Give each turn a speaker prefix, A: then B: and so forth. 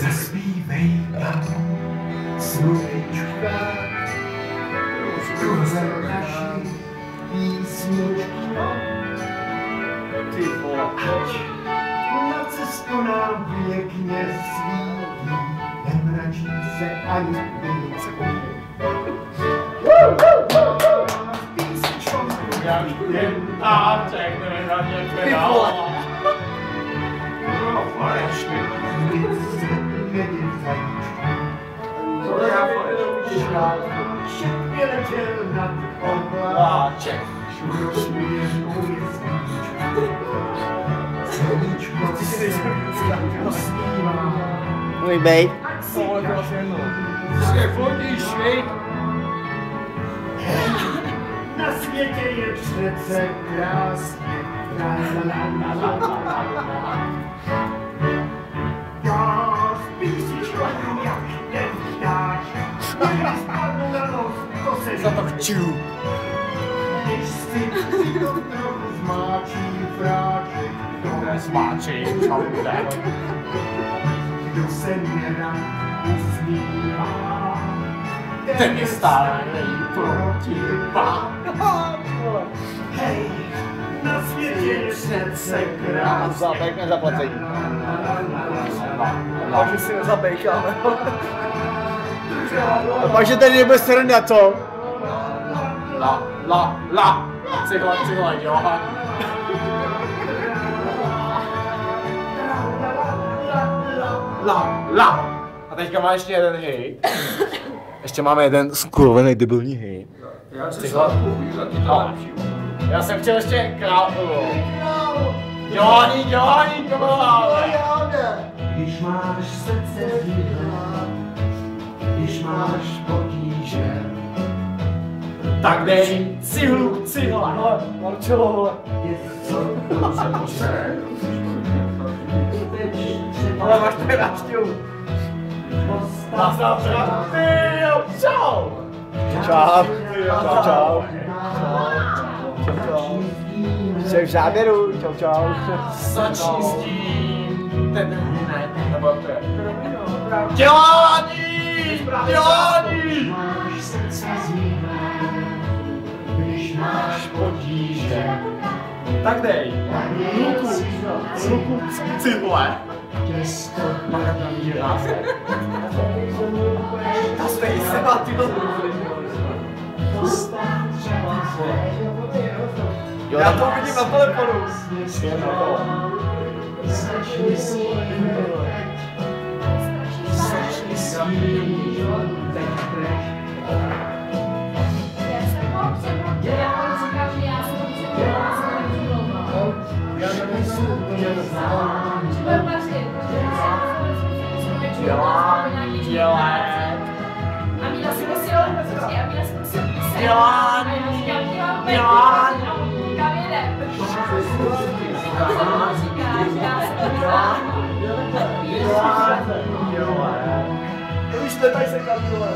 A: Zaspívej nám sluníčka, kruze naší písničky. Ať na cestu nám pěkně svítí, nemračí se ani chvíli.
B: Jak jen táček, na mě pedál.
C: Můj bejt.
A: Na světě je přece krásně. Já v písničku jak ten vtáček, když spadnu na nos, to se
C: Za to chču.
A: když si přitom trochu zmáčí fráček,
B: Smáčí,
A: kdo se nerad usmívá,
B: ten je starý proti pán.
A: hej, na světě je přece krásně.
C: Zabejk nezaplacení. A že si nezabejkáme. A pak, že tady nebude sranda, co?
B: La. Cihle, Johan. La. A teďka má ještě jeden hejt. Ještě máme jeden skurvený debilní hejt. Já jsem chtěl ještě královou. Johani, to bylo.
A: Když máš srdce zlá, když máš potíže,
B: Tak dej cihla. Mám čelo, ale máš tady návštěvu. Čau.
C: Čau. Jsi v záběru, čau.
B: Začistím ten nebo to je. Dělání!
A: máš srdce zlá, když máš potíže,
B: Tak dej. Ruku cihle.
A: těsto
B: Ta stojí se na ty Já to vidím na telefonu.
A: začni svým teď
C: Už tady se kapitule.